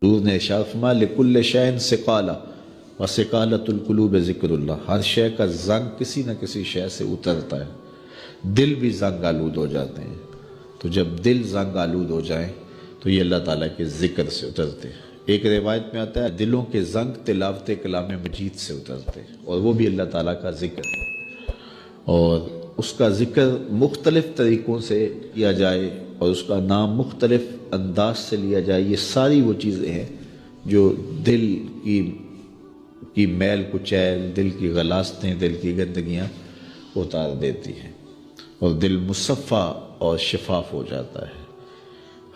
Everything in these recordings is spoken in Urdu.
حضور نے ارشاد فرمایا لکل شیء ثقالہ وثقالۃ القلوب ذکر اللہ، ہر شے کا زنگ کسی نہ کسی شے سے اترتا ہے، دل بھی زنگ آلود ہو جاتے ہیں، تو جب دل زنگ آلود ہو جائیں تو یہ اللہ تعالیٰ کے ذکر سے اترتے ہیں۔ ایک روایت میں آتا ہے دلوں کے زنگ تلاوت کلام مجید سے اترتے ہیں، اور وہ بھی اللہ تعالیٰ کا ذکر ہے، اور اس کا ذکر مختلف طریقوں سے کیا جائے اور اس کا نام مختلف انداز سے لیا جائے، یہ ساری وہ چیزیں ہیں جو دل کی میل کچیل، دل کی غلاستیں، دل کی گندگیاں اتار دیتی ہیں اور دل مصفہ اور شفاف ہو جاتا ہے۔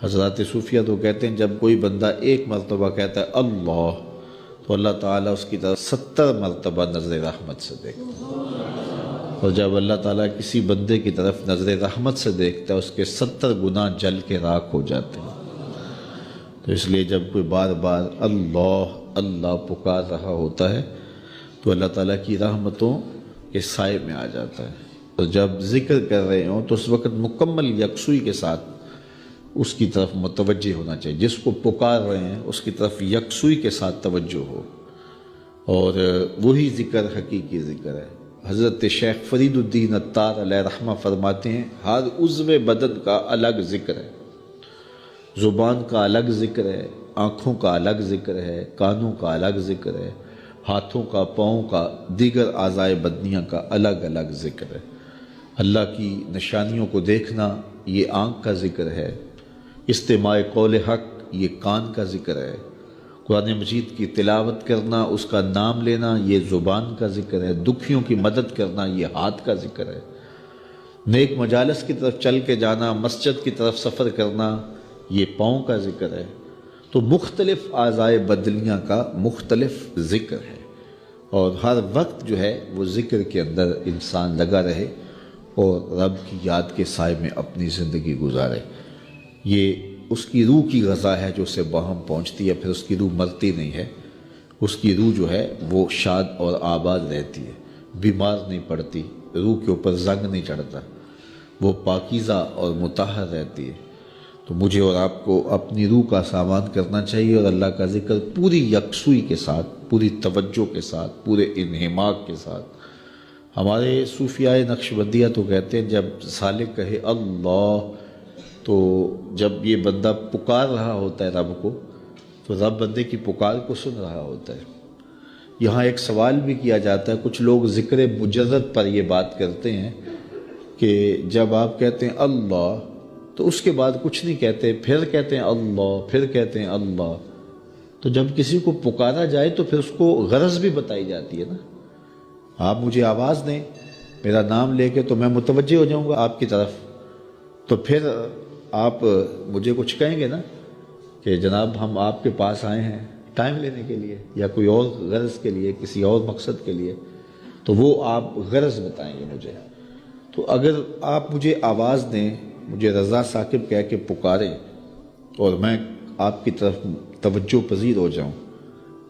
حضرات صوفیہ تو کہتے ہیں جب کوئی بندہ ایک مرتبہ کہتا ہے اللہ، تو اللہ تعالیٰ اس کی طرف 70 مرتبہ نظر رحمت سے دیکھتا ہے، اور جب اللہ تعالیٰ کسی بندے کی طرف نظر رحمت سے دیکھتا ہے اس کے 70 گناہ جل کے راکھ ہو جاتے ہیں۔ تو اس لیے جب کوئی بار بار اللہ اللہ پکار رہا ہوتا ہے تو اللہ تعالیٰ کی رحمتوں کے سائے میں آ جاتا ہے، اور جب ذکر کر رہے ہوں تو اس وقت مکمل یکسوئی کے ساتھ اس کی طرف متوجہ ہونا چاہیے، جس کو پکار رہے ہیں اس کی طرف یکسوئی کے ساتھ توجہ ہو، اور وہی ذکر حقیقی ذکر ہے۔ حضرت شیخ فرید الدین عطار علیہ رحمہ فرماتے ہیں ہر عضو بدن کا الگ ذکر ہے، زبان کا الگ ذکر ہے، آنکھوں کا الگ ذکر ہے، کانوں کا الگ ذکر ہے، ہاتھوں کا، پاؤں کا، دیگر اعضائے بدنیاں کا الگ الگ ذکر ہے۔ اللہ کی نشانیوں کو دیکھنا یہ آنکھ کا ذکر ہے، استماع قول حق یہ کان کا ذکر ہے، قرآن مجید کی تلاوت کرنا، اس کا نام لینا یہ زبان کا ذکر ہے، دکھیوں کی مدد کرنا یہ ہاتھ کا ذکر ہے، نیک مجالس کی طرف چل کے جانا، مسجد کی طرف سفر کرنا یہ پاؤں کا ذکر ہے۔ تو مختلف اعضائے بدنیاں کا مختلف ذکر ہے، اور ہر وقت جو ہے وہ ذکر کے اندر انسان لگا رہے اور رب کی یاد کے سائے میں اپنی زندگی گزارے۔ یہ اس کی روح کی غذا ہے جو اسے باہم پہنچتی ہے، پھر اس کی روح مرتی نہیں ہے، اس کی روح جو ہے وہ شاد اور آباد رہتی ہے، بیمار نہیں پڑتی، روح کے اوپر زنگ نہیں چڑھتا، وہ پاکیزہ اور مطہر رہتی ہے۔ تو مجھے اور آپ کو اپنی روح کا سامان کرنا چاہیے اور اللہ کا ذکر پوری یکسوئی کے ساتھ، پوری توجہ کے ساتھ، پورے انہماک کے ساتھ۔ ہمارے صوفیاء نقشبندیہ تو کہتے ہیں جب سالک کہے اللہ، تو جب یہ بندہ پکار رہا ہوتا ہے رب کو، تو رب بندے کی پکار کو سن رہا ہوتا ہے۔ یہاں ایک سوال بھی کیا جاتا ہے، کچھ لوگ ذکر مجرد پر یہ بات کرتے ہیں کہ جب آپ کہتے ہیں اللہ تو اس کے بعد کچھ نہیں کہتے، پھر کہتے ہیں اللہ، پھر کہتے ہیں اللہ، تو جب کسی کو پکارا جائے تو پھر اس کو غرض بھی بتائی جاتی ہے نا۔ آپ مجھے آواز دیں میرا نام لے کے تو میں متوجہ ہو جاؤں گا آپ کی طرف، تو پھر آپ مجھے کچھ کہیں گے نا کہ جناب ہم آپ کے پاس آئے ہیں ٹائم لینے کے لیے یا کوئی اور غرض کے لیے، کسی اور مقصد کے لیے، تو وہ آپ غرض بتائیں گے مجھے۔ تو اگر آپ مجھے آواز دیں، مجھے رضا ثاقب کہہ کے پکاریں اور میں آپ کی طرف توجہ پذیر ہو جاؤں،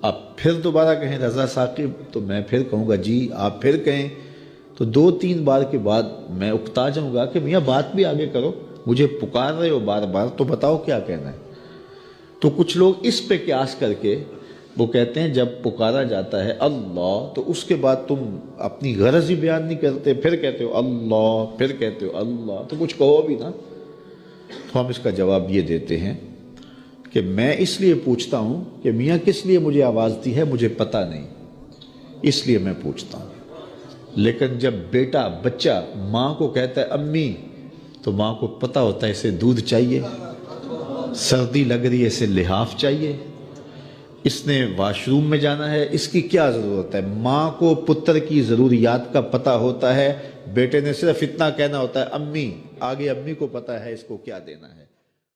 آپ پھر دوبارہ کہیں رضا ثاقب، تو میں پھر کہوں گا جی، آپ پھر کہیں، تو 2-3 بار کے بعد میں اکتا جاؤں گا کہ میاں بات بھی آگے کرو، مجھے پکار رہے ہو بار بار تو بتاؤ کیا کہنا ہے۔ تو کچھ لوگ اس پہ قیاس کر کے وہ کہتے ہیں جب پکارا جاتا ہے اللہ تو اس کے بعد تم اپنی غرض ہی بیان نہیں کرتے، پھر کہتے ہو اللہ، پھر کہتے ہو اللہ، تو کچھ کہو بھی نا۔ تو ہم اس کا جواب یہ دیتے ہیں کہ میں اس لیے پوچھتا ہوں کہ میاں کس لیے مجھے آواز دی ہے مجھے پتہ نہیں، اس لیے میں پوچھتا ہوں۔ لیکن جب بیٹا، بچہ ماں کو کہتا ہے امی، تو ماں کو پتہ ہوتا ہے اسے دودھ چاہیے، سردی لگ رہی ہے اسے لحاف چاہیے، اس نے واش روم میں جانا ہے، اس کی کیا ضرورت ہے۔ ماں کو پتر کی ضروریات کا پتہ ہوتا ہے، بیٹے نے صرف اتنا کہنا ہوتا ہے امی، آگے امی کو پتہ ہے اس کو کیا دینا ہے۔